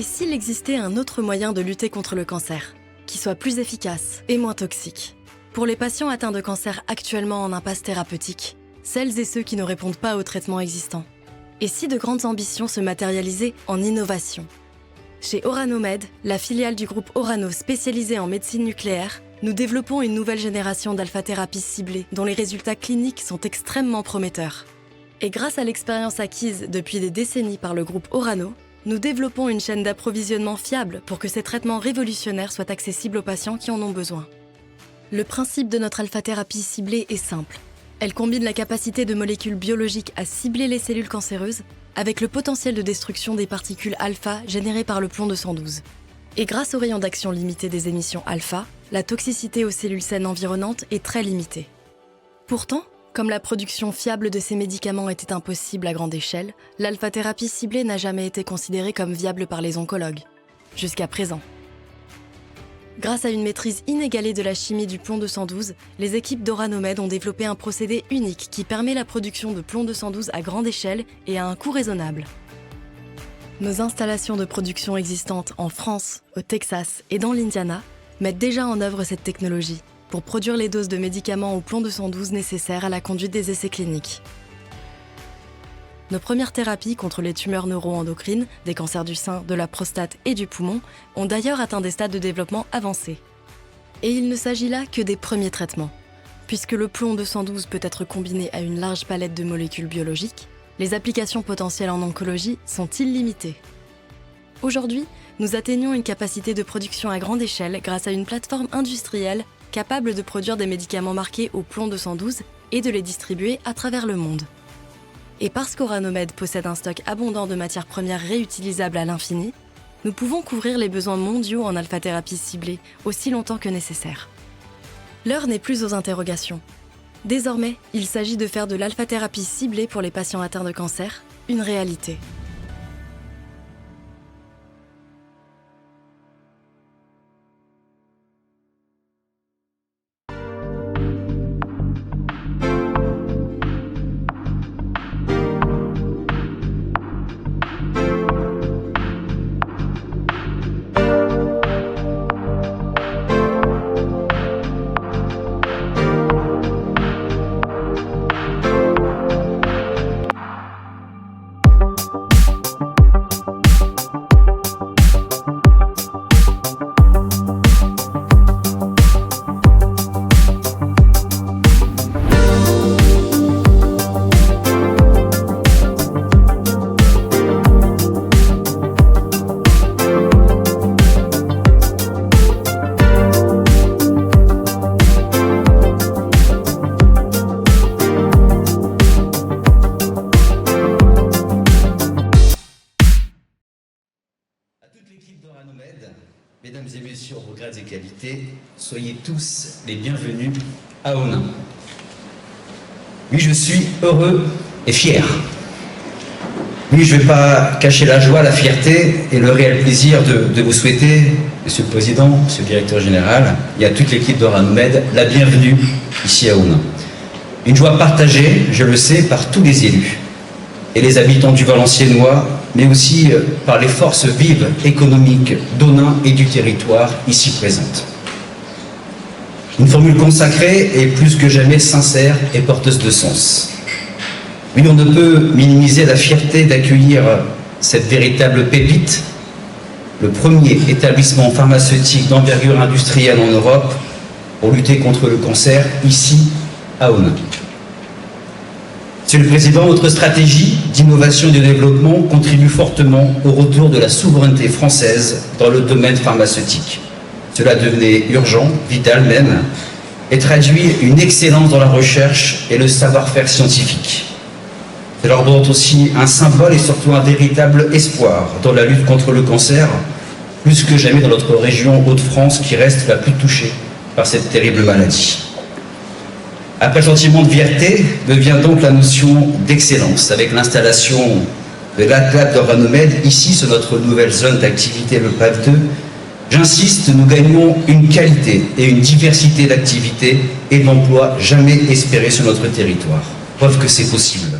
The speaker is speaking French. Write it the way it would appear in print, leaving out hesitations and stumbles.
Et s'il existait un autre moyen de lutter contre le cancer, qui soit plus efficace et moins toxique? Pour les patients atteints de cancer actuellement en impasse thérapeutique, celles et ceux qui ne répondent pas aux traitements existants. Et si de grandes ambitions se matérialisaient en innovation? Chez Oranomed, la filiale du groupe Orano spécialisée en médecine nucléaire, nous développons une nouvelle génération d'alpha-thérapie ciblée dont les résultats cliniques sont extrêmement prometteurs. Et grâce à l'expérience acquise depuis des décennies par le groupe Orano, nous développons une chaîne d'approvisionnement fiable pour que ces traitements révolutionnaires soient accessibles aux patients qui en ont besoin. Le principe de notre alpha-thérapie ciblée est simple. Elle combine la capacité de molécules biologiques à cibler les cellules cancéreuses avec le potentiel de destruction des particules alpha générées par le plomb 212. Et grâce au rayon d'action limité des émissions alpha, la toxicité aux cellules saines environnantes est très limitée. Pourtant, comme la production fiable de ces médicaments était impossible à grande échelle, l'alpha-thérapie ciblée n'a jamais été considérée comme viable par les oncologues. Jusqu'à présent. Grâce à une maîtrise inégalée de la chimie du plomb 212, les équipes d'Oranomed ont développé un procédé unique qui permet la production de plomb 212 à grande échelle et à un coût raisonnable. Nos installations de production existantes en France, au Texas et dans l'Indiana mettent déjà en œuvre cette technologie pour produire les doses de médicaments au plomb 212 nécessaires à la conduite des essais cliniques. Nos premières thérapies contre les tumeurs neuro-endocrines, des cancers du sein, de la prostate et du poumon ont d'ailleurs atteint des stades de développement avancés. Et il ne s'agit là que des premiers traitements. Puisque le plomb 212 peut être combiné à une large palette de molécules biologiques, les applications potentielles en oncologie sont illimitées. Aujourd'hui, nous atteignons une capacité de production à grande échelle grâce à une plateforme industrielle capable de produire des médicaments marqués au plomb 212 et de les distribuer à travers le monde. Et parce qu'Oranomed possède un stock abondant de matières premières réutilisables à l'infini, nous pouvons couvrir les besoins mondiaux en alpha-thérapie ciblée aussi longtemps que nécessaire. L'heure n'est plus aux interrogations. Désormais, il s'agit de faire de l'alpha-thérapie ciblée pour les patients atteints de cancer une réalité. Mesdames et messieurs, vos grades et qualités, soyez tous les bienvenus à Onin. Oui, je suis heureux et fier. Oui, je ne vais pas cacher la joie, la fierté et le réel plaisir de vous souhaiter, Monsieur le Président, Monsieur le Directeur Général, et à toute l'équipe d'Oranomed, la bienvenue ici à Onin. Une joie partagée, je le sais, par tous les élus et les habitants du Valenciennois, mais aussi par les forces vives économiques d'Onin et du territoire ici présentes. Une formule consacrée et plus que jamais sincère et porteuse de sens. Oui, on ne peut minimiser la fierté d'accueillir cette véritable pépite, le premier établissement pharmaceutique d'envergure industrielle en Europe pour lutter contre le cancer, ici à Onin. Monsieur le Président, notre stratégie d'innovation et de développement contribue fortement au retour de la souveraineté française dans le domaine pharmaceutique. Cela devenait urgent, vital même, et traduit une excellence dans la recherche et le savoir-faire scientifique. Cela représente aussi un symbole et surtout un véritable espoir dans la lutte contre le cancer, plus que jamais dans notre région Hauts-de-France qui reste la plus touchée par cette terrible maladie. Après le sentiment de fierté, devient donc la notion d'excellence, avec l'installation de l'ATLAB d'Oranomed, ici sur notre nouvelle zone d'activité, le PAV 2. J'insiste, nous gagnons une qualité et une diversité d'activités et d'emplois jamais espérés sur notre territoire. Preuve que c'est possible.